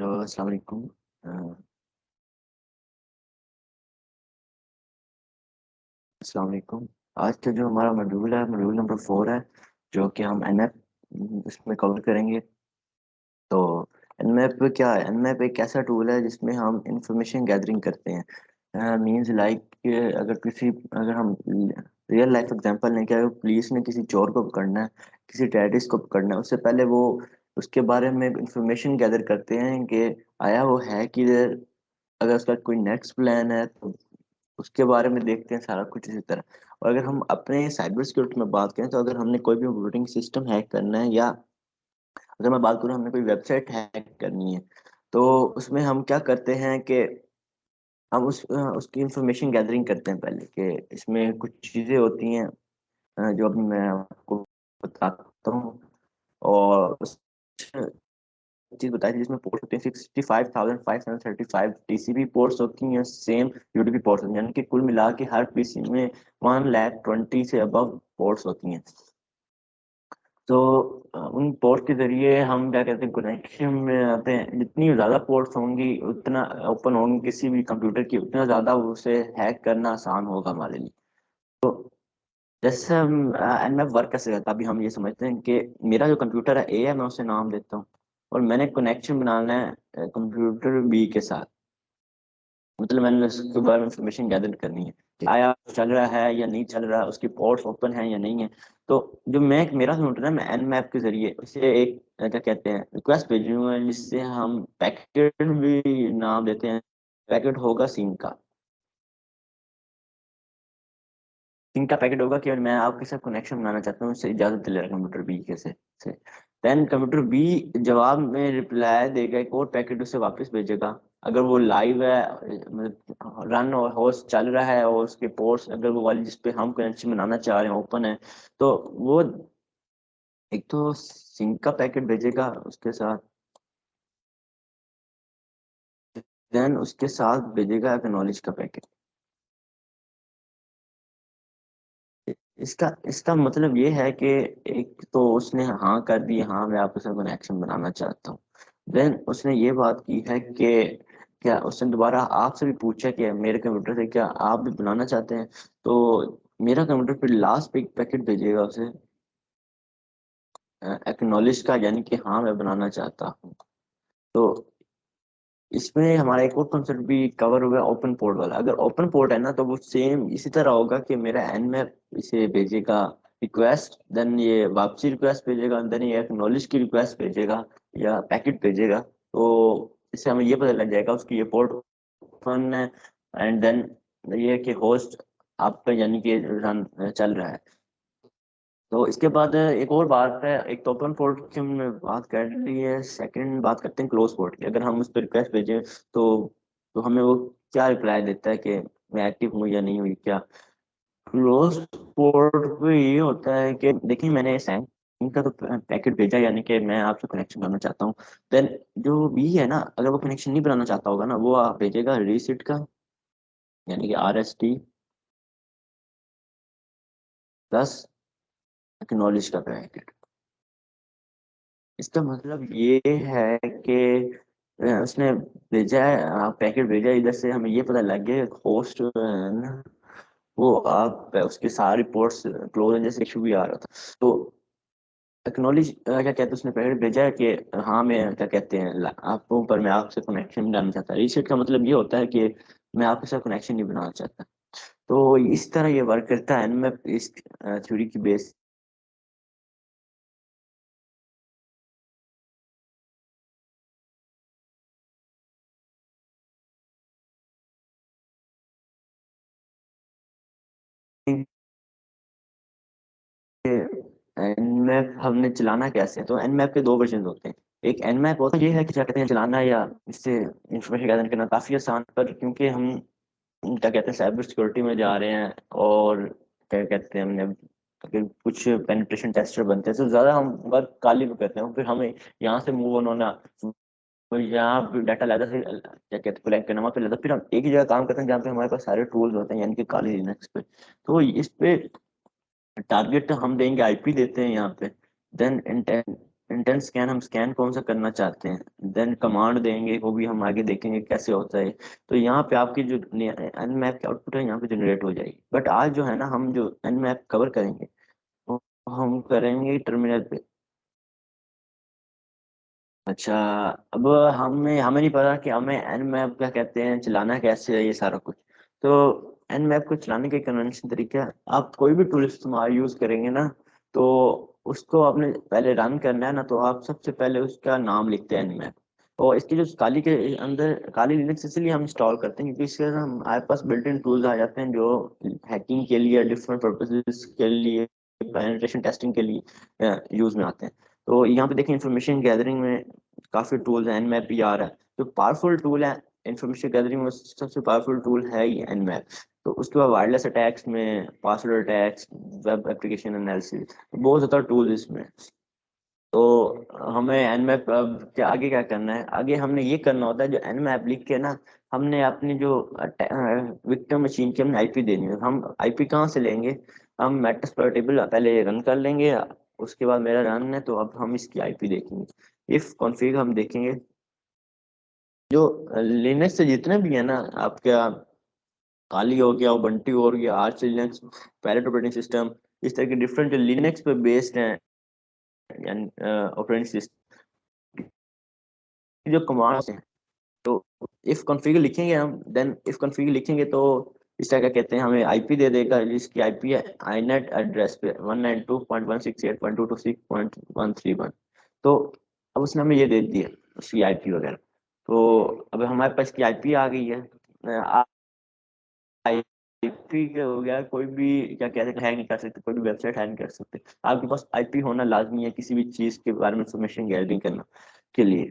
Hello अस्सलाम वालेकुम। अस्सलाम वालेकुम। आज का जो हमारा मॉड्यूल है, मॉड्यूल नंबर 4 है, जो कि हम एनमैप इसमें कवर करेंगे। तो एनमैप क्या है? एनमैप एक ऐसा टूल है जिसमें हम इंफॉर्मेशन गैदरिंग करते हैं। मींस लाइक, अगर हम रियल लाइफ एग्जांपल लें कि अगर पुलिस ने किसी चोर को पकड़ना है, किसी टेररिस्ट को पकड़ना है, उससे पहले वो उसके बारे में इंफॉर्मेशन गैदर करते हैं कि आया वो है किधर, अगर उसका कोई नेक्स्ट प्लान है तो उसके बारे में देखते हैं सारा कुछ इसी तरह। और अगर हम अपने साइबर सिक्योरिटी में बात करें तो अगर हमने कोई भी ऑपरेटिंग सिस्टम हैक करना है, या अगर मैं बात करूँ हमने कोई वेबसाइट हैक करनी है, तो उसमें हम क्या करते हैं कि हम उसकी इंफॉर्मेशन गैदरिंग करते हैं पहले, कि इसमें कुछ चीज़ें होती हैं जो अभी मैं आपको बताता हूँ। और उस चीज बताई थी जिसमें पोर्ट्स होते हैं 65,535 टीसीपी पोर्ट्स होती हैं, सेम यूडीपी पोर्ट्स होती हैं, यानी कि कुल मिला के हर पीसी में 1,20,000 से अबव पोर्ट्स होती हैं। तो उन पोर्ट के जरिए हम क्या कहते हैं, कनेक्शन में आते हैं। जितनी ज्यादा पोर्ट्स होंगी, उतना ओपन होंगी किसी भी कंप्यूटर की, उतना ज्यादा उसे हैक करना आसान होगा हमारे लिए। जैसे हम एनएफ वर्क कैसे करता है, अभी हम ये समझते हैं कि मेरा जो कंप्यूटर है ए है, मैं उसे नाम देता हूँ, और मैंने कनेक्शन बनाना है कंप्यूटर बी के साथ। मतलब मैंने उसके बारे में इंफॉर्मेशन गैदर करनी है कि आया चल रहा है या नहीं चल रहा, उसकी पोर्ट्स ओपन है या नहीं है। तो जो मैं मेरा कंप्यूटर है, मैं एन मैप के जरिए उसे एक क्या कहते हैं, रिक्वेस्ट भेजूंगा, जिससे हम पैकेट भी नाम देते हैं। पैकेट होगा सिंक का। सिंक का पैकेट होगा कि मैं आपके साथ कनेक्शन बनाना चाहता हूँ, उससे इजाजत ले रहा कंप्यूटर बी के से। देन कंप्यूटर बी जवाब में रिप्लाई देगा, एक और पैकेट उसे वापस भेजेगा। अगर वो लाइव है, मतलब रन और होस्ट चल रहा है, और उसके पोर्ट्स अगर वो वाली जिस पे हम कनेक्शन बनाना चाह रहे हैं ओपन है, तो वो एक तो सिंक का पैकेट भेजेगा उसके साथ। देन उसके साथ भेजेगा एक्नॉलेज का पैकेट। इसका इसका मतलब ये है कि एक तो उसने हाँ कर दी, हाँ मैं आपके साथ कनेक्शन बनाना चाहता हूँ। देन उसने ये बात की है कि क्या उसने दोबारा आपसे भी पूछा कि मेरे कंप्यूटर से क्या आप भी बनाना चाहते हैं। तो मेरा कंप्यूटर फिर लास्ट पे एक पैकेट भेजेगा उसे एक्नॉलेज का, यानी कि हाँ मैं बनाना चाहता हूँ। तो इसमें हमारा एक और कॉन्सेप्ट भी कवर हुआ, ओपन पोर्ट वाला। अगर ओपन पोर्ट है ना, तो वो सेम इसी तरह होगा कि मेरा एन में इसे भेजेगा रिक्वेस्ट, देन ये वापसी रिक्वेस्ट भेजेगा, देन ये एक्नॉलेज की रिक्वेस्ट भेजेगा या पैकेट भेजेगा। तो इससे हमें ये पता लग जाएगा उसकी ये पोर्ट ओपन है, एंड देन ये कि होस्ट आपका यानी कि रन चल रहा है। तो इसके बाद एक और बात है, एक तो ओपन पोर्ट की हमने बात कर ली है, सेकंड बात करते हैं क्लोज पोर्ट की। अगर हम उस पर रिक्वेस्ट भेजें तो तो हमें वो क्या रिप्लाई देता है कि मैं एक्टिव हूँ या नहीं हुई क्या। क्लोज पोर्ट पे ये होता है कि देखिए मैंने सेंड का तो पैकेट भेजा, यानी कि मैं आपसे कनेक्शन करना चाहता हूँ। देन जो बी है ना, अगर वो कनेक्शन नहीं बनाना चाहता होगा ना, वो आप भेजेगा रीसेट का, यानी कि RST प्लस एक्नॉलेज का पैकेट। इसका मतलब ये है कि उसने भेजा है, पैकेट भेजा है, इधर से हमें ये पता लग गया होस्ट है ना, वो आप उसके सारे रिपोर्ट्स क्लोज है, जैसे इशू भी आ रहा था। तो एक्नॉलेज क्या कहते हैं, उसने पैकेट भेजा है कि हाँ मैं क्या कहते हैं आपको, पर मैं आपसे कनेक्शन नहीं बनाना चाहता। रीसेट का मतलब ये होता है कि मैं आपके साथ कनेक्शन नहीं बनाना चाहता। तो इस तरह ये वर्क करता है। मैं इस थ्योरी की बेस एनमैप हमने चलाना कैसे है, तो एनमैप के दो वर्जन होते हैं। एक एनमैप होता है, ये है कि क्या कहते हैं चलाना या इससे इंफॉर्मेशन गैदर करना काफी आसान, पर क्योंकि हम क्या कहते हैं साइबर सिक्योरिटी में जा रहे हैं, और क्या कहते हैं हमने अगर कुछ पेनिट्रेशन टेस्टर बनते हैं तो ज्यादा हम वर्क काली में करते हैं, फिर हमें यहाँ से मूव ऑन होना, और यहाँ पे डाटा लादा से क्या कहते हैं कलेक्ट करना, वहाँ पे लादा, फिर हम एक ही जगह काम करते हैं जहाँ पे हमारे पास सारे टूल्स होते हैं, यानी कि काली लिनक्स पे। तो इस पे टारगेट हम देंगे, IP देते हैं यहाँ पे। देन इंटेंट स्कैन हम स्कैन कौन सा करना चाहते हैं, देन कमांड देंगे, वो भी हम आगे देखेंगे कैसे होता है। तो यहाँ पे आपकी जो एन मैप की आउटपुट है यहाँ पे जनरेट हो जाएगी। बट आज जो है ना, हम जो एन मैप कवर करेंगे वो हम करेंगे टर्मिनल पे। अच्छा, अब हमें हमें नहीं पता कि हमें एन मैप क्या कहते हैं, चलाना कैसे है, ये सारा कुछ। तो एन मैप को चलाने के कन्वेंशन तरीका है, आप कोई भी टूल इस्तेमाल यूज करेंगे ना, तो उसको आपने पहले रन करना है ना, तो आप सबसे पहले उसका नाम लिखते हैं एन मैप। और इसकी जो काली के अंदर काली लिनक्स इसलिए हम इंस्टॉल करते हैं क्योंकि इसके अंदर हमारे पास बिल्ट इन टूल्स आ जाते हैं जो हैकिंग के लिए, डिफरेंट पर्पसेस के लिए, पेनिट्रेशन टेस्टिंग के लिए यूज में आते हैं। तो यहाँ पे देखिए इंफॉर्मेशन गैदरिंग में काफी टूल्स हैं, एनमैप भी आ रहा है जो पावरफुल टूल है। इंफॉर्मेशन गैदरिंग में सबसे पावरफुल टूल है ही एनमैप। तो उसके बाद वायरलेस अटैक्स में password attacks, web application analysis, बहुत ज्यादा टूल इसमें। तो हमें एनमैप के आगे क्या करना है, आगे हमने ये करना होता है जो एनमैप लिख के ना, हमने अपनी जो विक्टिम मशीन की हमने आईपी देनी है। हम आईपी कहाँ से लेंगे, हम मेटास्प्लॉइटेबल पहले रन कर लेंगे, उसके बाद मेरा रन है तो अब हम इसकी आईपी देखेंगे। इफ कॉन्फ़िग हम देखेंगे, जो लिनक्स से जितने भी है ना आपका, काली हो गया, उबंटू हो गया, arch Linux, parrot operating system, इस तरह के डिफरेंट जो लिनक्स पे बेस्ड हैं यानी ऑपरेटिंग सिस्टम जो कमांड्स हैं, तो इफ कॉन्फ़िग लिखेंगे हम, देन इफ कॉन्फ़िग लिखेंगे तो इसका क्या कहते हैं, हमें आईपी दे देगा जिसकी आईपी है आईनेट एड्रेस पे 192.168.226.131। तो अब उसने हमें ये दे दिया उसकी आईपी वगैरह। तो अब हमारे पास की आईपी आ गई है। आईपी का हो गया, कोई भी क्या कहते हैं हैक नहीं कर सकते, कोई भी वेबसाइट हैक नहीं कर सकते। आपके पास आईपी होना लाजमी है किसी भी चीज के बारे में इंफॉर्मेशन गैदरिंग करना के लिए।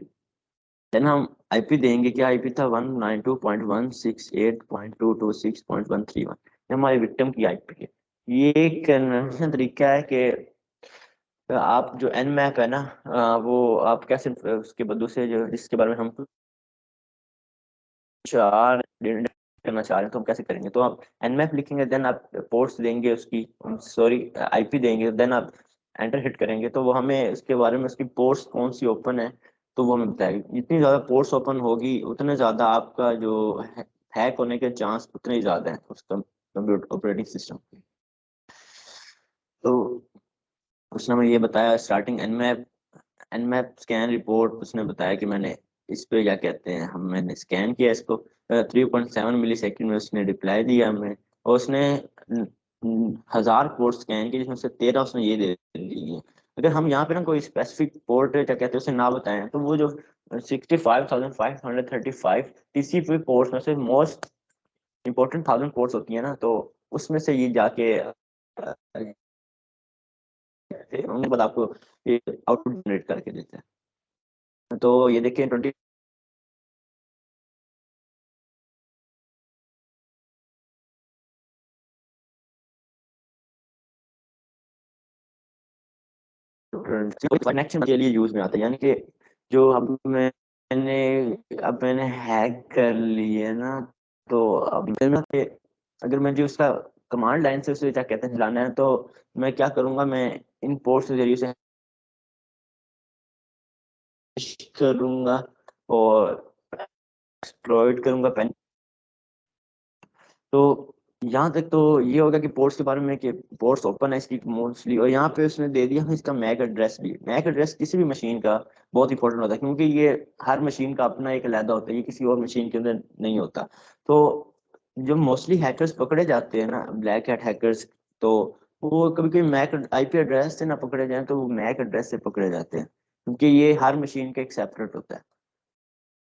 देन हम आईपी देंगे, क्या आईपी था 192.168.226.131। ये हमारी विक्टिम की आईपी है। ये कन्वेंशन तरीका है कि आप जो एन मैप है ना, वो आप कैसे उसके बदू से जो जिसके बारे में हम चार करना चाह रहे हैं तो हम कैसे करेंगे। तो आप nmap लिखेंगे, देन आप पोर्ट्स देंगे उसकी, सॉरी आईपी देंगे, देन आप एंटर हिट करेंगे तो वो हमें उसके बारे में उसकी पोर्ट्स कौन सी ओपन है तो वो हमें बताएगी। जितनी ज़्यादा पोर्ट्स ओपन होगी उतने ज़्यादा आपका जो हैक होने के चांस उतने ही ज़्यादा है उसका कंप्यूटर ऑपरेटिंग सिस्टम। तो उसने हमें ये बताया स्टार्टिंग एनमैप स्कैन रिपोर्ट, उसने बताया कि मैंने इस पे क्या कहते हैं, हम मैंने स्कैन किया इसको 3.7 मिली सेकेंड में उसने रिप्लाई दिया हमें। और उसने 1000 पोर्ट स्कैन किए जिसमें से 13 उसने ये दे दी। अगर हम यहाँ पे ना कोई स्पेसिफिक पोर्ट क्या कहते हैं उसे ना बताएं तो वो जो 65,535 टीसीपी पोर्ट्स में से मोस्ट इंपॉर्टेंट 1000 पोर्ट्स होती है ना, तो उसमें से ये जाके उनके बाद आपको ये आउटपुट जनरेट करके देते हैं। तो ये देखिए 20 कनेक्शन के लिए यूज में आता है, यानी कि जो अब मैंने हैक कर लिए ना, तो अब मैं अगर मुझे उसका कमांड लाइन से उसे क्या कहते हैं चलाना है तो मैं क्या करूंगा, मैं इन पोर्ट्स के जरिए से करूंगा और एक्सप्लॉइट करूंगा। तो यहाँ तक तो ये होगा कि पोर्ट्स के बारे में कि पोर्ट्स ओपन है इसकी मोस्टली, और यहाँ पे उसने दे दिया इसका मैक एड्रेस भी। मैक एड्रेस किसी भी मशीन का बहुत इंपॉर्टेंट होता है क्योंकि ये हर मशीन का अपना एक अलहदा होता है, ये किसी और मशीन के अंदर नहीं होता। तो जो मोस्टली हैकर्स पकड़े जाते हैं ना, ब्लैक हैट हैकर्स, तो वो कभी कभी मैक आईपी एड्रेस से ना पकड़े जाए तो वो मैक एड्रेस से पकड़े जाते हैं क्योंकि ये हर मशीन का एक सेपरेट होता है।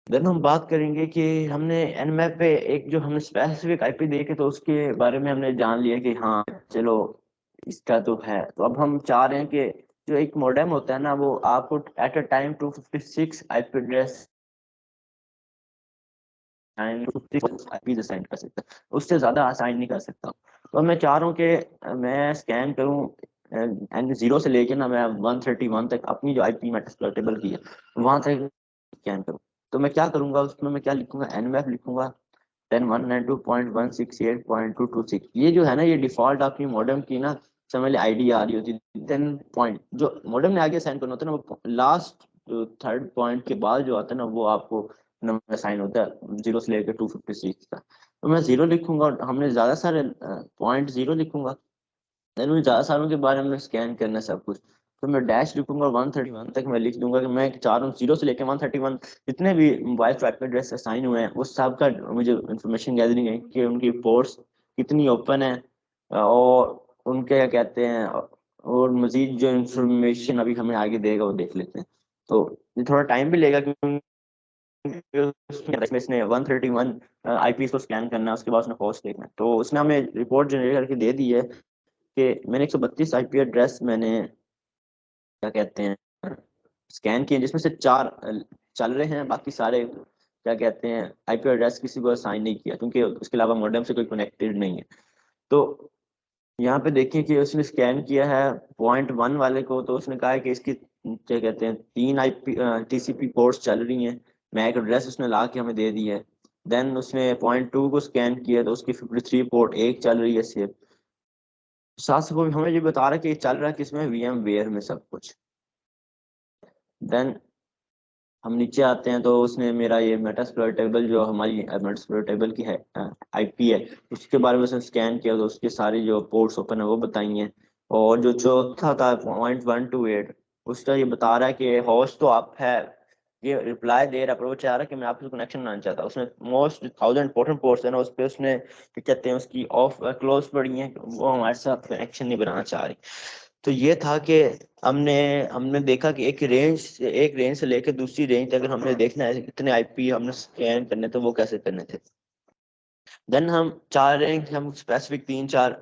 देन हम बात करेंगे कि हमने एनमैप पे एक जो हमने स्पेसिफिक आईपी देखे तो उसके बारे में हमने जान लिया कि हाँ चलो इसका तो है। तो अब हम चाह रहे हैं कि जो एक मॉडेम होता है ना वो आपको at a time 256 IP address IP assign कर सकता है, उससे ज्यादा असाइन नहीं कर सकता। तो मैं चाह रहा हूँ कि मैं स्कैन करूँ एंड जीरो से लेके ना मैं 131 तक अपनी जो आईपी मेटास्प्लॉइटेबल की है वहां तक स्कैन करूँ। तो मैं क्या करूंगा उसमें, मैं क्या लिखूंगा, एनमैप लिखूंगा, देन 192.168.226। ये जो है ना ये डिफॉल्ट आपकी मॉडेम की ना समझ ले आईडी आ रही होती है, देन पॉइंट जो मॉडेम ने आगे असाइन करना होता है ना, वो लास्ट थर्ड पॉइंट के बाद जो आता है ना, वो आपको नंबर असाइन होता है 0 से लेकर 256 तक। तो मैं 0 लिखूंगा और हमने ज्यादा सारे पॉइंट 0 लिखूंगा, देन उन ज्यादा सालों के बारे में स्कैन करना है सब कुछ। तो मैं डैश लिखूंगा 131 तक मैं लिख दूंगा कि मैं चाह रहा हूँ 0 से लेकर 131 जितने भी मोबाइल पर आईपी एड्रेस असाइन हुए हैं उस सब का मुझे इंफॉर्मेशन गैदरिंग है कि उनकी पोर्ट्स कितनी ओपन है, और उनके क्या कहते हैं, और मजीद जो इंफॉर्मेशन अभी हमें आगे देगा वो देख लेते हैं। तो ये थोड़ा टाइम भी लेगा क्योंकि इसने 131 आईपीएस को स्कैन करना है, उसके बाद उसने होस्ट देखना है। तो उसने हमें रिपोर्ट जनरेट करके दे दी है कि मैंने 132 आईपी एड्रेस मैंने क्या कहते हैं स्कैन किए, जिसमें से 4 चल रहे हैं, बाकी सारे क्या कहते हैं आईपी एड्रेस किसी को असाइन नहीं किया क्योंकि उसके अलावा मॉडेम से कोई कनेक्टेड नहीं है। तो यहाँ पे देखिए कि उसने स्कैन किया है .1 वाले को, तो उसने कहा है कि इसकी क्या कहते हैं 3 आईपी टीसीपी पोर्ट्स चल रही हैं, मैक एड्रेस उसने ला के हमें दे दी है। देन उसने .2 को स्कैन किया तो उसकी 53 पोर्ट एक चल रही है सिर्फ। साथ साथ वो हमें ये बता रहा है कि ये चल रहा है किसमें, वीएम वेयर में सब कुछ। देन हम नीचे आते हैं तो उसने मेरा ये मेटास्प्लॉइट टेबल जो हमारी मेटास्प्लॉइट टेबल की है आईपी है, उसके बारे में उसने स्कैन किया तो उसके सारी जो पोर्ट्स ओपन है वो बताई हैं। और जो चौथा था .128 उसका ये बता रहा है कि होस्ट तो आप है, ये रिप्लाई दे रहा है पर वो चाह रहा है कि मैं आपसे कनेक्शन बनाना चाहता हूँ। उसने मोस्ट 1000 इंपॉर्टेंट पोर्ट्स है ना उस पर उसने क्या कहते हैं उसकी ऑफ क्लोज पड़ी है, वो हमारे साथ कनेक्शन नहीं बनाना चाह रही। तो ये था कि हमने हमने देखा कि एक रेंज से लेकर दूसरी रेंज तक अगर हमने देखना है कितने आईपी हमने स्कैन करने तो वो कैसे करने थे। देन हम चाह रहे हैं कि हम स्पेसिफिक 3-4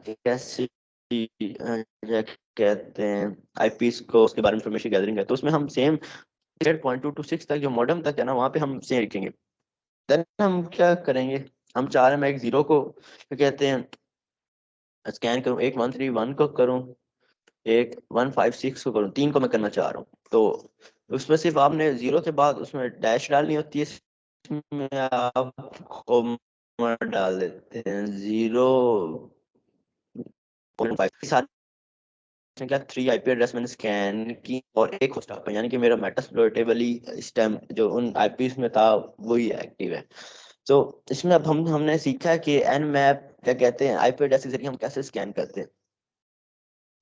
कैसे कहते हैं आईपीस को उसके बारे में इंफॉर्मेशन गैदरिंग है, तो उसमें हम सेम 8.226 तक जो मॉडेम तक है ना वहाँ पे हम सेम लिखेंगे। देन हम क्या करेंगे, हम चाह रहे हैं मैं एक 0 को क्या कहते हैं स्कैन करूँ, एक 131 को करूँ, एक 156 को करूँ, 3 को मैं करना चाह रहा हूँ। तो उसमें सिर्फ आपने 0 के बाद उसमें डैश डालनी होती है, इसमें आप कॉमा डाल देते हैं 0.5 क्या 3 आईपी एड्रेस मैंने स्कैन की और एक होस्ट आपका, यानी कि मेरा मेटास्प्लॉइटेबल ही इस टाइम जो उन आईपी में था वही एक्टिव है। तो इसमें अब हमने सीखा कि एन मैप क्या कहते हैं आईपी एड्रेस के जरिए हम कैसे स्कैन करते हैं।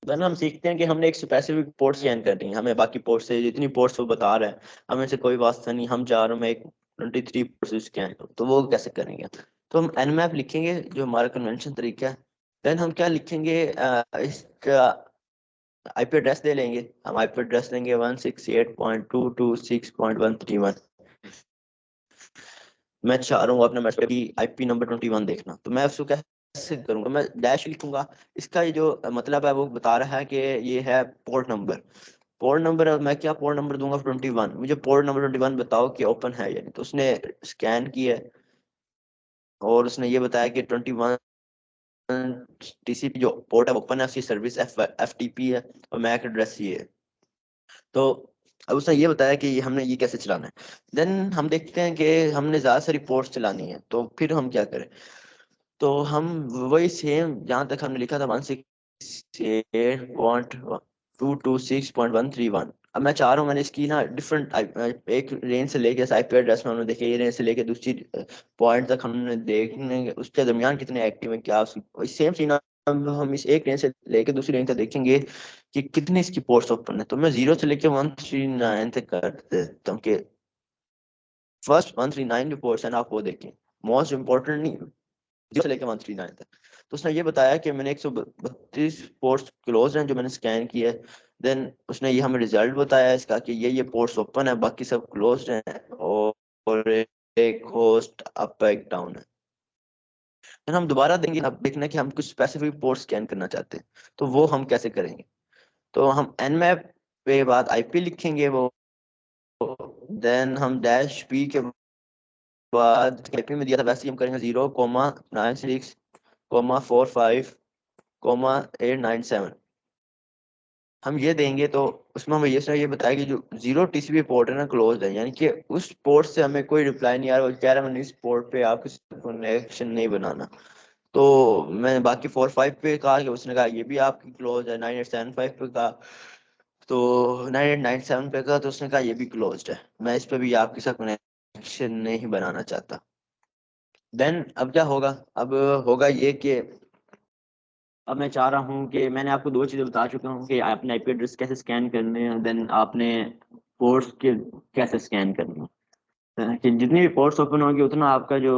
देन हम सीखते हैं कि हमने एक स्पेसिफिक पोर्ट स्कैन करनी है, हमें बाकी पोर्ट से जितनी पोर्ट्स वो बता रहा है हमें से कोई वास्ता नहीं, हम चाह रहे हैं मैं एक 23 पोर्ट स्कैन करूँ, तो वो कैसे करेंगे। तो हम एन मैप लिखेंगे जो हमारा कन्वेंशन तरीका है। देन हम क्या लिखेंगे इसका आईपी एड्रेस दे लेंगे, हम आईपी एड्रेस देंगे 168.226.131। मैं चाह रहा हूँ अपने मेट्रो की आईपी नंबर 21 देखना, तो मैं उसको कैसे करूंगा, मैं डैश लिखूंगा। इसका ये जो मतलब है वो बता रहा है कि ये है पोर्ट नंबर। पोर्ट नंबर मैं क्या पोर्ट नंबर दूंगा 21, मुझे पोर्ट नंबर 21 बताओ कि ओपन है या नहीं। तो उसने स्कैन किया है और उसने ये बताया कि 21 टीसीपी जो पोर्ट है ओपन है, उसकी सर्विस एफटीपी है और मैक एड्रेस ये है। तो अब उसने ये बताया कि हमने ये कैसे चलाना है। देन हम देखते हैं कि हमने ज्यादा सारी पोर्ट्स चलानी है, तो फिर हम क्या करें। तो हम वही सेम जहाँ तक हमने लिखा था 168.226.131, अब मैं चाह रहा हूँ मैंने इसकी ना डिफरेंट एक रेंज से लेके आईपी एड्रेस में हमने देखे, ये रेंज से लेके दूसरी पॉइंट तक हमने देखने उसके दरमियान कितने एक्टिव है क्या उसकी सेम सीन। हम इस एक रेंज से लेके दूसरी रेंज तक देखेंगे कि कितनी इसकी पोर्ट्स ओपन है। तो मैं 0 से लेके 139 तक कर देता हूँ कि फर्स्ट 139 जो पोर्ट्स है ना आप वो देखें, मोस्ट इंपॉर्टेंट नहीं, 0 से लेकर 139 तक। तो उसने ये बताया कि मैंने 132 पोर्ट्स क्लोज हैं जो मैंने स्कैन किए। देन उसने ये हमें रिजल्ट बताया इसका कि ये पोर्ट्स ओपन है बाकी सब क्लोज हैं, और एक होस्ट अप एक डाउन है। फिर हम दोबारा देंगे, अब देखना कि हम कुछ स्पेसिफिक पोर्ट स्कैन करना चाहते हैं, तो वो हम कैसे करेंगे। तो हम nmap पे बाद आईपी लिखेंगे वो, देन हम डैश पी के बाद आईपी में दिया था वैसे ही हम करेंगे 0,96,45,897 हम ये देंगे। तो उसमें हमें ये बताया कि जो 0 टीसीपी पोर्ट है ना क्लोज है, यानी कि उस पोर्ट से हमें कोई रिप्लाई नहीं आ रहा, वो कह रहा है मैंने इस पोर्ट पे आपको कनेक्शन नहीं बनाना। तो मैंने बाकी 4.5 पे कहा कि उसने कहा ये भी आपकी क्लोज है। 9.875 पे कहा तो 9.897 पे कहा तो उसने कहा ये भी क्लोज्ड है। मैं इस पे भी आपके साथ कनेक्शन नहीं बनाना चाहता। देन अब क्या होगा? अब होगा ये कि अब मैं चाह रहा हूँ कि मैंने आपको दो चीज़ें बता चुका हूँ कि आपने आईपी एड्रेस कैसे स्कैन करने हैं, देन आपने पोर्ट्स के कैसे स्कैन करने हैं। कि जितनी भी पोर्ट्स ओपन होंगी उतना आपका जो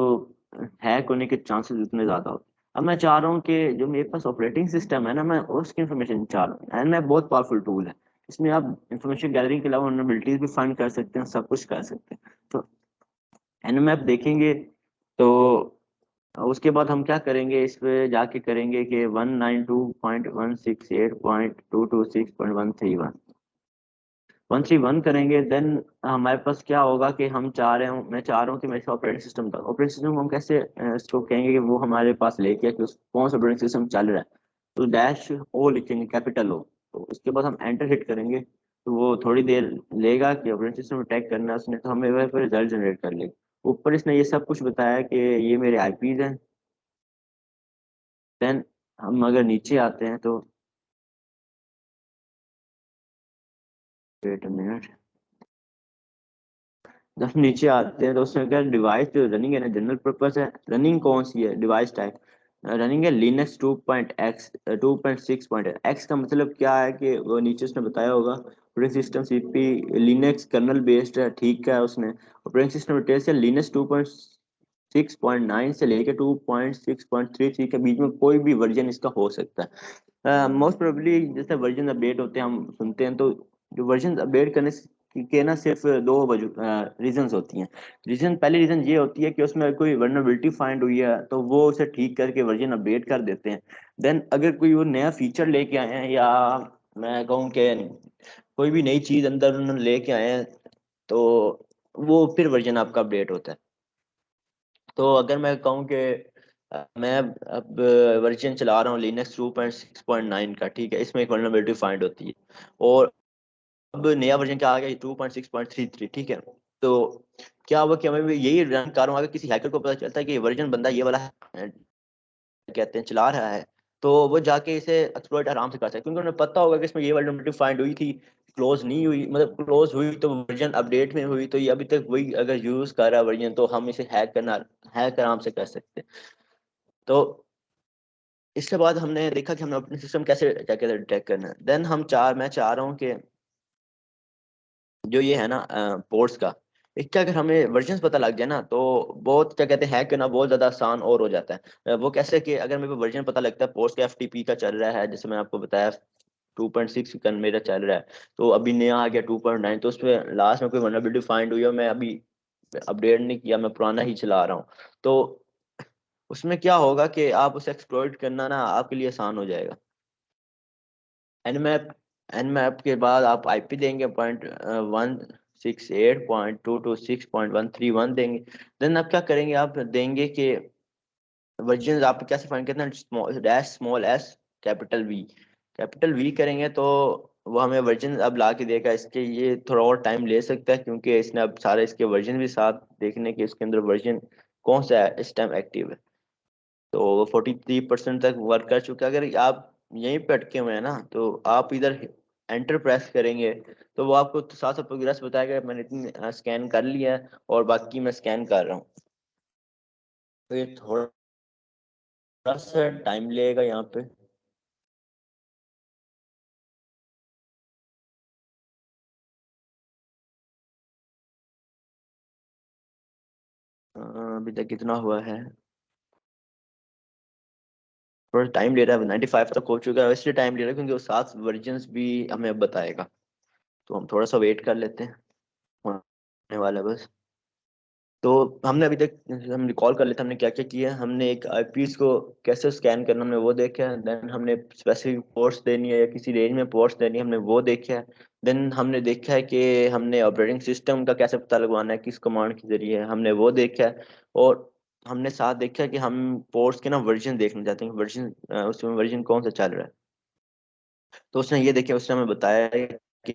हैक होने के चांसेस उतने ज़्यादा होते हैं। अब मैं चाह रहा हूँ कि जो मेरे पास ऑपरेटिंग सिस्टम है ना, मैं उसकी इन्फॉर्मेशन चाह रहा हूँ। एंड मैं बहुत पावरफुल टूल है। इसमें आप इंफॉर्मेशन गैदरिंग के अलावा वल्नरेबिलिटीज भी फाइंड कर सकते हैं, सब कुछ कर सकते हैं। तो एनएमएप देखेंगे तो उसके बाद हम क्या करेंगे, इस पे जाके करेंगे कि 192.168.226.131 करेंगे। देन हमारे पास क्या होगा कि मैं चाह रहा हूँ कि मेरे ऑपरेटिंग सिस्टम था। ऑपरेटिंग सिस्टम हम कैसे इसको कहेंगे कि वो हमारे पास लेके आए कि कौन सा ऑपरेटिंग सिस्टम चल रहा है। तो डैश ओ लिखेंगे, कैपिटल ओ। तो उसके बाद हम एंटर हिट करेंगे तो वो थोड़ी देर लेगा कि ऑपरेटिंग सिस्टम अटैक करना है उसने, तो हमें वह पर रिजल्ट जनरेट कर लेगा। ऊपर इसने ये सब कुछ बताया कि ये मेरे आईपीज हैं। देन हम अगर नीचे आते हैं तो वेट अ मिनट, जब हम नीचे आते हैं तो उसमें क्या डिवाइस जो रनिंग है ना, जनरल पर्पस है। रनिंग कौन सी है? डिवाइस टाइप रनिंग है लिनक्स 2.x 2.6 का मतलब क्या है कि वो नीचे उसने बताया होगा operating system CP Linux kernel based है, ठीक है। उसने ऑपरेटिंग सिस्टम डिटेल्स है लिनक्स 2.6.9 से लेके 2.6.33 के बीच में कोई भी वर्जन इसका हो सकता है। मोस्ट प्रोबेबली जैसे वर्जन अपडेट होते हैं हम सुनते हैं, तो जो वर्जन अपडेट करने के ना सिर्फ दो रीजंस होती हैं। पहली रीजन ये होती है कि उसमें कोई वर्नरेबिलिटी फाइंड हुई है तो वो उसे ठीक करके वर्जन अपडेट कर देते हैं। देन अगर कोई वो नया फीचर लेके आए हैं, या मैं कहूँ कि कोई भी नई चीज अंदर उन्होंने लेके आए हैं, तो वो फिर वर्जन आपका अपडेट होता है। तो अगर मैं कहूँ कि मैं अब वर्जन चला रहा हूँ लिनक्स 2.6.9 का, ठीक है, इसमें एक वर्नरेबिलिटी फाइंड होती है। और अब नया वर्जन क्या आ गया, 2.6.33, ठीक है। तो क्या हुआ कि हमें भी यही रन कर रहा हूँ, अगर किसी हैकर को पता चलता है कि ये वर्जन बंदा ये वाला कहते हैं चला रहा है, तो वो जाके इसे एक्सप्लॉइट आराम से कर सकते हैं, क्योंकि उन्हें पता होगा कि इसमें ये वर्नरेबिलिटी फाइंड हुई थी, क्लोज नहीं हुई। मतलब क्लोज हुई तो वर्जन अपडेट में हुई, तो ये अभी तक वही अगर यूज कर रहा है वर्जन, तो हम इसे हैक आराम से कर सकते हैं। तो इसके बाद हमने देखा कि हमने अपने सिस्टम कैसे क्या कहते हैं डिटेक्ट करना है। देन मैं चाह रहा हूँ कि जो ये है ना पोर्ट्स का, इसका अगर हमें वर्जन पता लग जाए ना, तो बहुत क्या कहते हैं हैक करना बहुत ज्यादा आसान और हो जाता है। वो कैसे कि अगर मेरे को वर्जन पता लगता है पोर्ट्स का, एफटीपी का चल रहा है, जैसे मैंने आपको बताया 2.6 का मेरा चल रहा है, तो अभी नया आ गया 2.9, तो उसमें लास्ट में कोई वनरेबिलिटी फाइंड हुई है, मैं अभी अपडेट नहीं किया, मैं पुराना ही चला रहा हूँ, तो उसमें क्या होगा कि आप उसे एक्सप्लॉइट करना ना आपके लिए आसान हो जाएगा। एनमैप एनमैप के बाद आप आईपी देंगे 168.226.131 देंगे। देन आप क्या करेंगे, आप देंगे कि वर्जन आप कैसे फाइंड करते हैं, dash small S capital V करेंगे तो वो हमें वर्जन अब ला के देगा। इसके ये थोड़ा और टाइम ले सकता है, क्योंकि इसने अब सारे इसके वर्जन भी साथ देखने के इसके अंदर वर्जन कौन सा है इस टाइम एक्टिव है। तो 43% तक वर्क कर चुका है। अगर आप यहीं पे अटके हुए हैं ना, तो आप इधर एंटर प्रेस करेंगे तो वो आपको तो साथ साथ प्रोग्रेस बताएगा, मैंने इतनी स्कैन कर लिया है और बाकी मैं स्कैन कर रहा हूँ। तो ये थोड़ा सा टाइम लगेगा यहाँ पे। अभी तक कितना हुआ है, थोड़ा टाइम ले रहा है। 95 तक हो चुका है, इसलिए टाइम ले रहा है क्योंकि वो सात वर्जन्स भी हमें अब बताएगा। तो हम थोड़ा सा वेट कर लेते हैं, होने वाला है बस। तो हमने अभी तक हम रिकॉल कर लेते हैं हमने क्या क्या किया है। हमने एक आईपीस को कैसे स्कैन करना हमने वो देखा है। देन हमने स्पेसिफिक पोर्ट्स देनी है या किसी रेंज में पोर्ट्स देनी है हमने वो देखा है। देन हमने देखा है कि हमने ऑपरेटिंग सिस्टम का कैसे पता लगवाना है, किस कमांड के जरिए, हमने वो देखा है। और हमने साथ देखा है कि हम पोर्ट्स के ना वर्जन देखना चाहते हैं, वर्जन उसमें वर्जन कौन सा चल रहा है। तो उसने ये देखिए, उसने हमें बताया है कि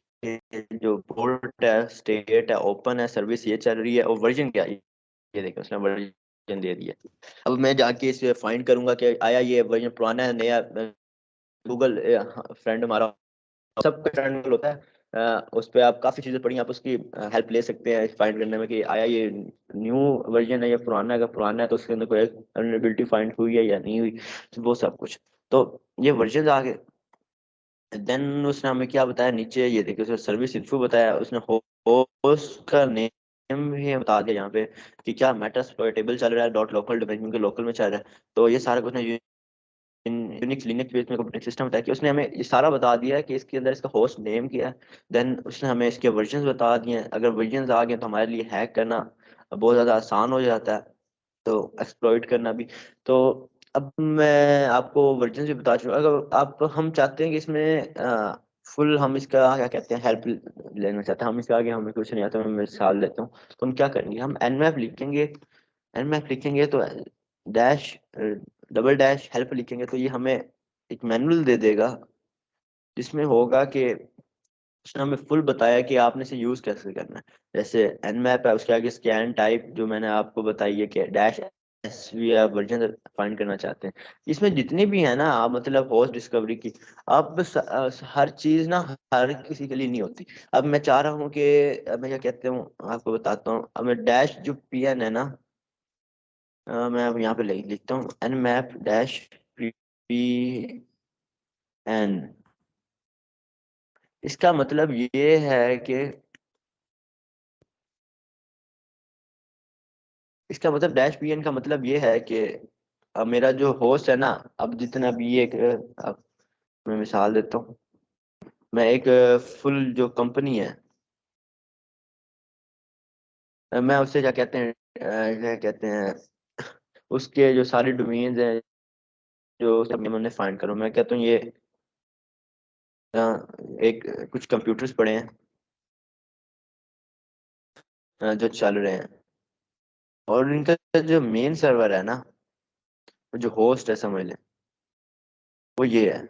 जो पोर्ट है, स्टेट है, ओपन है, सर्विस ये चल रही है, और वर्जन क्या है ये देखिए उसने वर्जन दे दिया। अब मैं जाके इसे फाइंड करूंगा कि आया ये वर्जन पुराना है नया। गूगल फ्रेंड हमारा सबका फ्रेंड होता है। उस पर आप काफ़ी चीज़ें पढ़ी, आप उसकी हेल्प ले सकते हैं फाइंड करने में कि आया ये न्यू वर्जन है या पुराना है। अगर पुराना है तो उसके अंदर कोई अवेलेबिलिटी फाइंड हुई है या नहीं हुई, तो वो सब कुछ। तो ये वर्जन आ गए। देन उसने हमें क्या बताया नीचे, ये देखिए उसने सर्विस इन्फो बताया, उसने होस्ट का नेम भी बता दिया यहाँ पे कि क्या मैटर्स टेबल चल रहा है डॉट लोकल डोमेन, क्योंकि लोकल में चल रहा है। तो ये सारा कुछ यूनिक्स लिनक्स बेस्ड में ऑपरेटिंग सिस्टम बताया कि उसने हमें ये सारा बता दिया है कि इसके अंदर इसका होस्ट नेम क्या है। देन उसने हमें इसके वर्जन्स बता दिए हैं। अगर वर्जन्स आ गए तो हमारे लिए हैक करना बहुत ज़्यादा आसान हो जाता है, तो एक्सप्लॉइट करना भी। तो अब मैं आपको वर्जन भी बता चुका। अगर आप हम चाहते हैं कि इसमें फुल हम इसका क्या कहते हैं हेल्प लेना चाहते हैं, हम इसके आगे हमें कुछ नहीं आता, मैं मिसाल देता हूँ। तो हम क्या करेंगे, हम nmap लिखेंगे। nmap लिखेंगे तो डैश डबल डैश हेल्प लिखेंगे तो ये हमें एक मैनुअल दे देगा, जिसमें होगा कि उसने हमें फुल बताया कि आपने इसे यूज कैसे करना है। जैसे nmap है, उसके आगे स्कैन टाइप जो मैंने आपको बताई है कि डैश एसवी आप वर्जन फाइंड करना चाहते हैं। इसमें जितनी भी है ना, आप मतलब होस्ट डिस्कवरी की, आप हर चीज ना हर किसी के लिए नहीं होती। अब मैं चाह रहा हूँ कि मैं क्या कहते हूँ आपको बताता हूँ। अब मैं डैश जो पीएन है ना, मैं अब यहाँ पे लिखता हूँ nmap डैश पी एन। इसका मतलब ये है कि इसका मतलब डैश पीएन का मतलब ये है कि अब मेरा जो होस्ट है ना, अब जितना भी ये अब मैं मिसाल देता हूँ। मैं एक फुल जो कंपनी है, मैं उससे क्या कहते हैं क्या कहते हैं उसके जो सारे डोमेन्स हैं जो सब मैंने फाइंड करूँ, मैं कहता हूँ ये अ, एक कुछ कंप्यूटर्स पड़े हैं जो चल रहे हैं, और इनका जो मेन सर्वर है ना, जो होस्ट है समझ लें, वो ये है।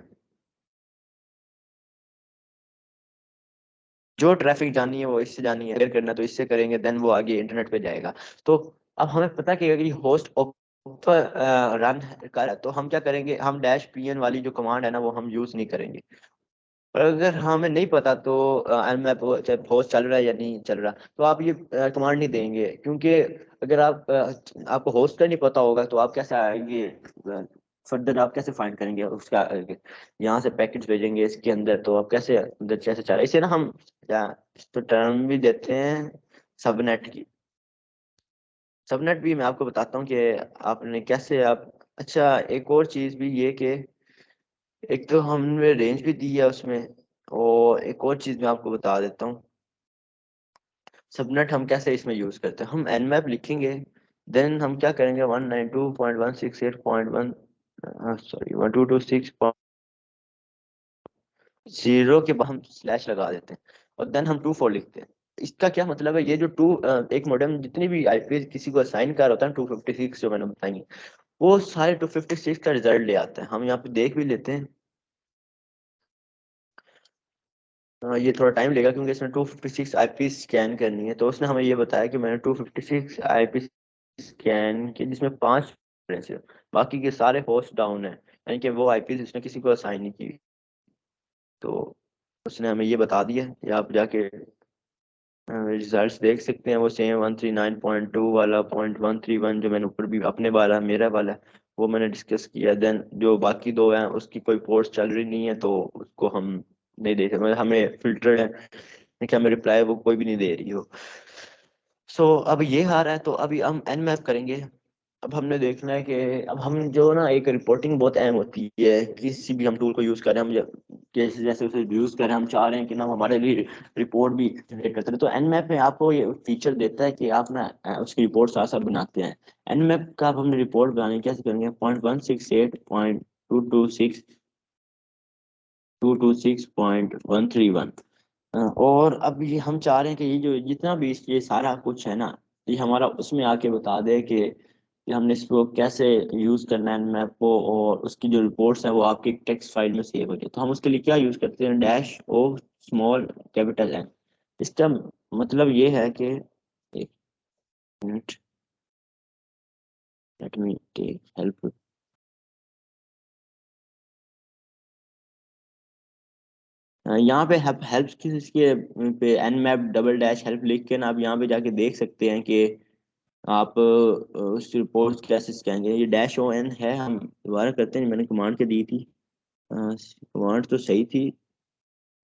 जो ट्रैफिक जानी है वो इससे जानी है, अगर करना तो इससे करेंगे, देन वो आगे इंटरनेट पे जाएगा। तो अब हमें पता कि अगर ये होस्ट ओपर रन कर रहा है, तो हम क्या करेंगे, हम डैश पीएन वाली जो कमांड है ना वो हम यूज नहीं करेंगे। और अगर हमें नहीं पता तो nmap चाहे होस्ट चल रहा है या नहीं चल रहा, तो आप ये कमांड नहीं देंगे, क्योंकि अगर आपको होस्ट का नहीं पता होगा तो आप कैसे आएंगे फर्दर, आप कैसे फाइंड करेंगे उसका यहाँ से पैकेज भेजेंगे इसके अंदर, तो आप कैसे अंदर कैसे चला इसे ना हम या तो टर्म भी देते हैं सबनेट की। सबनेट भी मैं आपको बताता हूँ कि आपने कैसे आप। अच्छा, एक और चीज़ भी ये कि एक तो हमने रेंज भी दी है उसमें, और एक और चीज़ मैं आपको बता देता हूँ। सबनेट हम कैसे इसमें यूज़ करते हैं, हम nmap लिखेंगे। देन हम क्या करेंगे 192.168.1 सॉरी 1226.0 के बाद हम स्लैश लगा देते हैं, और देन हम 24 लिखते हैं। इसका क्या मतलब है, ये जो एक मॉडेम जितनी भी आईपी किसी को असाइन कर होता है 256 जो मैंने बताई, वो सारे 256 का रिजल्ट ले आता है। हम यहाँ पे देख भी लेते हैं। ये थोड़ा टाइम लेगा क्योंकि इसमें 256 आईपी स्कैन करनी है। तो उसने हमें ये बताया कि मैंने 256 आईपी स्कैन की, जिसमें 5 है, बाकी के सारे होस्ट डाउन है, यानी कि वो आईपी उसने किसी को असाइन नहीं की। तो उसने हमें ये बता दिया कि आप जाके रिजल्ट्स देख सकते हैं। वो सेम 139.2 वाला 0.131 जो मैंने ऊपर भी अपने वाला मेरा वाला है, वो मैंने डिस्कस किया। देन जो बाकी दो हैं उसकी कोई पोर्ट्स चल रही नहीं है, तो उसको हम नहीं दे सकते, मतलब हमें फिल्टर है कि हमें रिप्लाई वो कोई भी नहीं दे रही हो। सो अब ये हार है, तो अभी हम एन मैप करेंगे। अब हमने देखना है कि अब हम जो ना एक रिपोर्टिंग बहुत अहम होती है किसी भी हम टूल को यूज करें, हम जैसे जैसे उसे यूज करें, हम चाह रहे हैं कि ना हमारे लिए रिपोर्ट भी जनरेट करते रहे। तो एन मैप में आपको ये फीचर देता है कि आप ना उसकी रिपोर्ट साथ साथ बनाते हैं। एन मैप का आप हमने रिपोर्ट बनानी कैसे करेंगे, 0.168.226.131। और अब ये हम चाह रहे हैं कि ये जो जितना भी ये सारा कुछ है ना, ये हमारा उसमें आके बता दे कि हमने इसको कैसे यूज करना है मैप को, और उसकी जो रिपोर्ट्स है वो आपकी टेक्स्ट फाइल में सेव हो जाए। तो हम उसके लिए क्या यूज करते हैं, dash o small capital n. इसका मतलब ये है कि एक minute, let me take help. यहाँ पे हेल्प की इसके पे nmap double dash help लिख के ना आप यहाँ पे जाके देख सकते हैं कि आप उस रिपोर्ट कैसे स्कैन करें। ये डैश ओ एन है, हम दोबारा करते हैं, मैंने कमांड के दी थी, कमांड तो सही थी।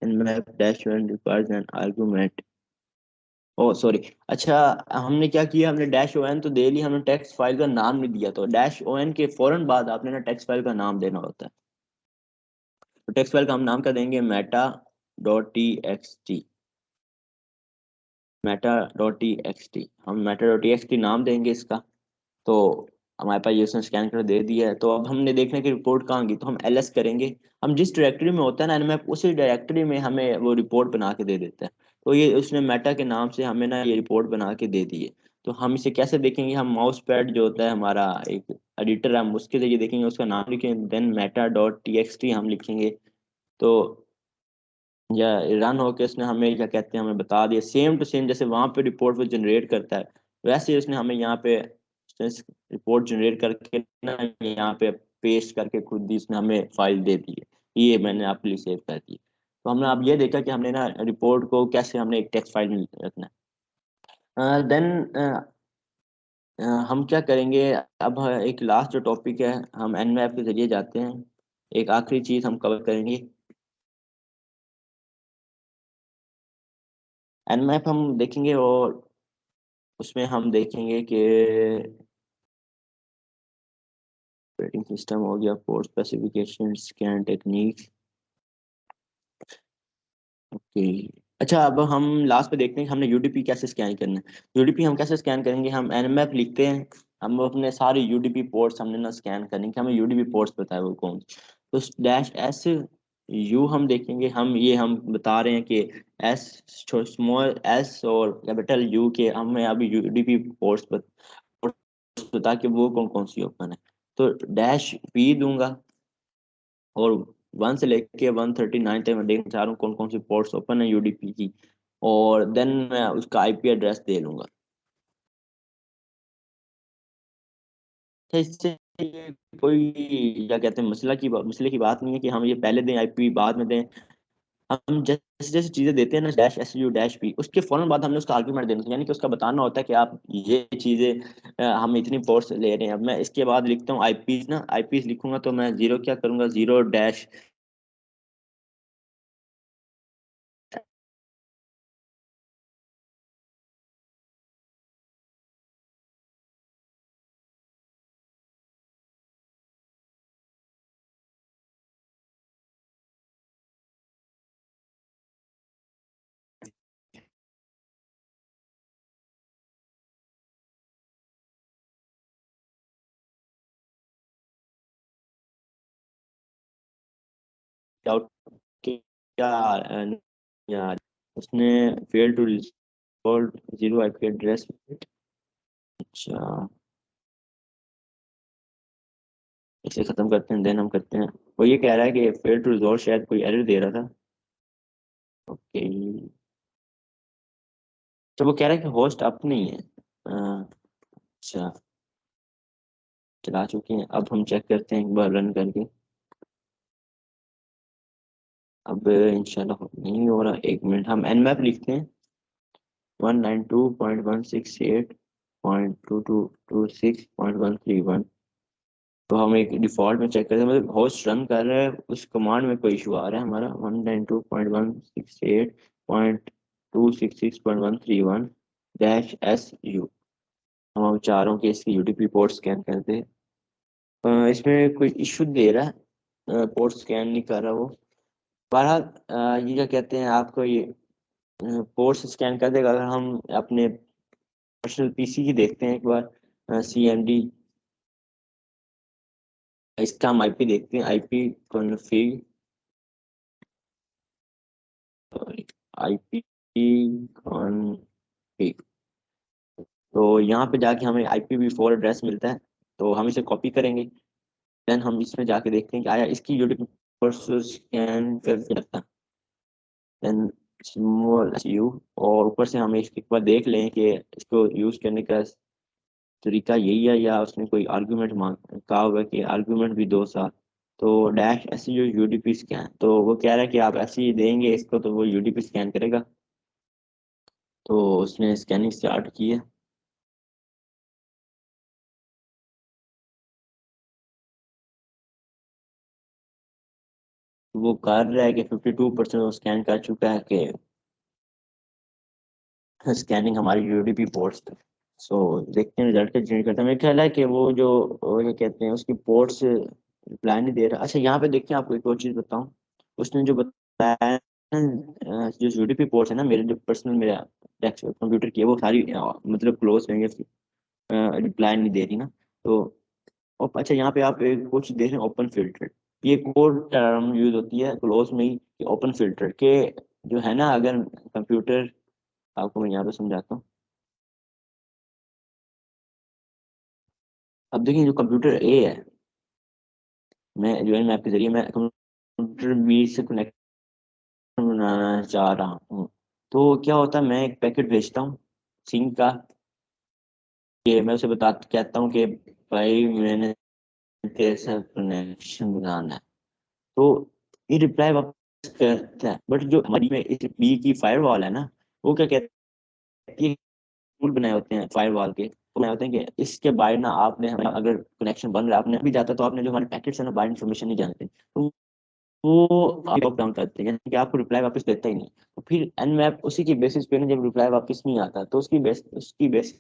Nmap dash o n requires an argument, oh sorry. अच्छा, हमने क्या किया, हमने डैश ओ एन तो दे लिया, हमने टेक्स्ट फाइल का नाम नहीं दिया। तो डैश ओ एन के फौरन बाद आपने ना टेक्स्ट फाइल का नाम देना होता है। तो टेक्स्ट फाइल का हम नाम क्या देंगे, meta dot T x T. Meta dot T x T, हम meta dot T x T नाम देंगे इसका। तो हमारे पास ये उसने स्कैन कर दे दिया है। तो अब हमने देखने की रिपोर्ट कहाँ गई, तो हम एल एस करेंगे। हम जिस डायरेक्टरी में होता है ना एनमैप, उसी डायरेक्टरी में हमें वो रिपोर्ट बना के दे देता है। तो ये उसने मेटा के नाम से हमें ना ये रिपोर्ट बना के दे दी है। तो हम इसे कैसे देखेंगे, हम माउस पैड जो होता है हमारा एक एडिटर है, हम उसके जरिए देखेंगे, उसका नाम लिखेंगे, then meta dot T x T हम लिखेंगे। तो या रन होके उसने हमें क्या कहते हैं हमें बता दिया, सेम टू सेम जैसे वहां पे रिपोर्ट वो जनरेट करता है, वैसे ही उसने हमें यहाँ पे रिपोर्ट जनरेट करके ना यहाँ पे पेस्ट करके खुद ही उसने हमें फाइल दे दी है। ये मैंने आपके लिए सेव कर दी। तो हमने अब ये देखा कि हमने ना रिपोर्ट को कैसे हमने एक टेक्स्ट फाइल में रखना है। देन हम क्या करेंगे, अब एक लास्ट जो टॉपिक है, हम एनमैप के जरिए जाते हैं, एक आखिरी चीज हम कवर करेंगे। एनमैप हम देखेंगे और उसमें हम देखेंगे कि ऑपरेटिंग सिस्टम हो गया, port specification, scan technique, okay. अच्छा, अब हम लास्ट पे देखते हैं कि हमने यूडीपी कैसे स्कैन करना है। यूडीपी हम कैसे स्कैन करेंगे, हम एनएमएफ लिखते हैं, हम अपने सारे यूडीपी पोर्ट्स हमने ना स्कैन करने कि हमें यूडीपी पोर्ट्स पता है वो कौन से। तो डैश एस यू हम देखेंगे, हम बता रहे हैं कि एस स्मॉल एस और कैपिटल यू के हमें अभी यूडीपी पोर्ट्स बता कि वो कौन कौन सी ओपन है। तो डैश पी दूंगा और 1 से लेके 139 तक मैं देखना चाह रहा हूँ कौन कौन सी पोर्ट्स ओपन है यूडीपी की, और देन मैं उसका आईपी एड्रेस दे लूंगा। तो इससे ये कोई क्या कहते हैं मसले की बात नहीं है कि हम ये पहले दें आईपी बाद में दें। हम जैसे जैसे चीजें देते हैं ना dash S U dash P, उसके फौरन बाद हमने उसका आर्गुमेंट देना, यानी कि उसका बताना होता है कि आप ये चीजें हम इतनी पोर्ट्स ले रहे हैं। अब मैं इसके बाद लिखता हूँ आईपीज ना, आईपीज लिखूंगा तो मैं जीरो क्या करूंगा, जीरो डैश आउट क्या यार, उसने fail to record zero IP address. अच्छा, इसे खत्म करते हैं देन हम करते हैं। वो ये कह रहा है कि फेल टू रिजॉल्व, शायद कोई एरर दे रहा था। ओके, तो वो कह रहा है कि होस्ट अप नहीं है। अच्छा, चला चुके हैं, अब हम चेक करते हैं एक बार रन करके। अब इंशाल्लाह नहीं हो रहा, 1 मिनट, हम एनमैप लिखते हैं 192.168.2226.131। तो हम एक डिफॉल्ट में चेक करते हैं, मतलब होस्ट रन कर रहा है उस कमांड में कोई इशू आ रहा है हमारा, 192.168.266.131 डैश एस यू। हम चाह रहे हैं कि इसकी यूडीपी पोर्ट स्कैन कर दे। इसमें कोई इशू दे रहा है, पोर्ट स्कैन नहीं कर रहा वो। बहरहाल ये क्या कहते हैं, आपको ये पोर्ट स्कैन कर देगा। अगर हम अपने पर्सनल पीसी की देखते हैं एक बार, सी एम डी, इसका हम आईपी देखते हैं, आईपी कॉन्फ़िग, आईपी कॉन्फ़िग। तो यहाँ पे जाके हमें IPv4 एड्रेस मिलता है, तो हम इसे कॉपी करेंगे। देन हम इसमें जाके देखते हैं कि आया इसकी यूडीपी स्कैन करके रखता है, देन स्मॉल यू, और ऊपर से हम एक बार देख लें कि इसको यूज करने का तरीका यही है, या उसने कोई आर्गूमेंट मांग कहा हुआ कि आर्गूमेंट भी 2 साल। तो डैश ऐसे जो यूडीपी स्कैन, तो वो कह रहा है कि आप ऐसे ही देंगे इसको तो वो यूडीपी स्कैन करेगा। तो उसने स्कैनिंग स्टार्ट की है। वो कर रहा है कि 52% वो स्कैन कर चुका है कि स्कैनिंग हमारी यूडीपी पोर्ट्स तक। सो देखते हैं रिजल्ट का जनरेट करते हैं। मेरा ख्याल है कि वो ये कहते हैं उसकी पोर्ट्स रिप्लाई नहीं दे रहा। अच्छा यहाँ पे देखते हैं, आपको एक और चीज़ बताऊँ। उसने जो बताया है जो यूडीपी पोर्ट्स है ना, मेरे जो पर्सनल मेरा डेस्कटॉप कंप्यूटर की है, वो सारी मतलब क्लोज रहेंगे, रिप्लाई नहीं दे रही ना। तो अच्छा यहाँ पे आप एक कुछ देख रहे हैं, ओपन फिल्टर। ये कोड टर्म यूज होती है क्लोज में ही, कि ओपन फिल्टर के जो है ना, अगर कंप्यूटर, आपको मैं यहाँ पे समझाता हूँ। अब देखिए जो कंप्यूटर ए है, मैं जो है मैं आपके जरिए मैं कंप्यूटर बी से कनेक्ट बनाना चाह रहा हूँ। तो क्या होता है, मैं एक पैकेट भेजता हूँ सिंक का, कि मैं उसे बता कहता हूँ कि भाई मैंने तेरे साथ कनेक्शन बनाना है। तो ये रिप्लाई वापस करता है, बट जो हमारी में इस बी की फायरवॉल है ना, वो क्या कहती है, रूल बनाए होते हैं फायरवॉल के, वो बनाए होते हैं कि इसके बाहर ना आपने हमें अगर कनेक्शन बन रहा है, आपने भी जाता तो आपने जो हमारे पैकेट्स है ना बाहर इन्फॉर्मेशन नहीं जानते, तो वो आप डाउन करते हैं, यानी कि आपको रिप्लाई वापस देता ही नहीं। तो फिर एनमैप उसी की बेसिस पे ना, जब रिप्लाई वापस नहीं आता तो उसकी बेसिस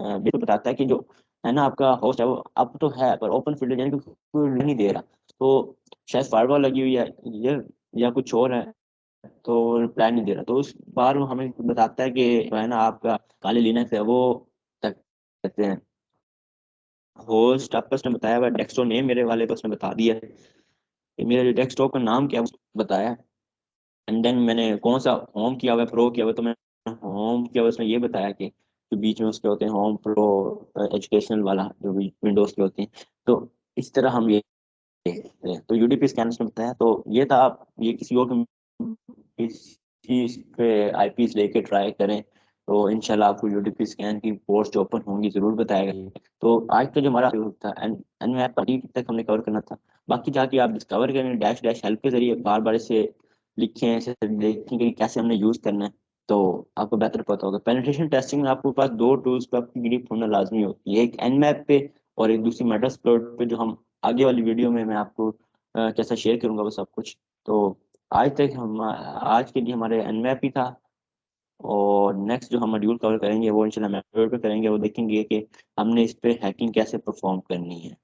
बिल्कुल बताता है कि जो है ना आपका होस्ट है वो अब तो है, पर ओपन फील्ड यानी कि कोई नहीं दे रहा। तो शायद फायरवॉल लगी हुई है ये, या कुछ और है, तो रिप्लाई नहीं दे रहा। तो उस बार वो हमें बताता है कि जो है ना आपका काली लिनक्स है वो तक कहते हैं होस्ट आपका, उसने बताया हुआ डेस्कटॉप नेम मेरे वाले पे उसने बता दिया है कि मेरे डेस्कटॉप का नाम क्या है, वो बताया। एंड देन मैंने कौन सा होम किया हुआ है, प्रो किया हुआ है, तो मैंने होम किया हुआ है, उसने ये बताया कि जो बीच में उसके होते हैं होम प्रो एजुकेशनल वाला जो भी विंडोज के होते हैं। तो इस तरह हम ये तो यूडीपी स्कैनर्स ने बताया। तो ये था, आप ये किसी और इस चीज पे आईपीस लेके ट्राई करें, तो इंशाल्लाह आपको यूडीपी स्कैन की पोस्ट जो ओपन होंगी जरूर बताएगा। तो आज का जो हमारा टॉपिक था एन मैप तक हमने कवर करना था। बाकी जाके आप डिस्कवर करें डैश डैश हेल्प के जरिए, बार बार इसे लिखें, ऐसे देखें कि कैसे हमने यूज करना है, तो आपको बेहतर पता होगा। पेनिट्रेशन टेस्टिंग में आपके पास 2 टूल्स पे आपकी ग्रिप होना लाजमी होती है, एक एन मैप पे और एक दूसरी मेटास्प्लॉइट पे, जो हम आगे वाली वीडियो में मैं आपको कैसा शेयर करूंगा वो सब कुछ। तो आज के लिए हमारे एनमैप ही था। और नेक्स्ट जो हम मॉड्यूल कवर करेंगे वो इंशाल्लाह मैप पे करेंगे, वो देखेंगे कि हमने इस पे हैकिंग कैसे परफॉर्म करनी है।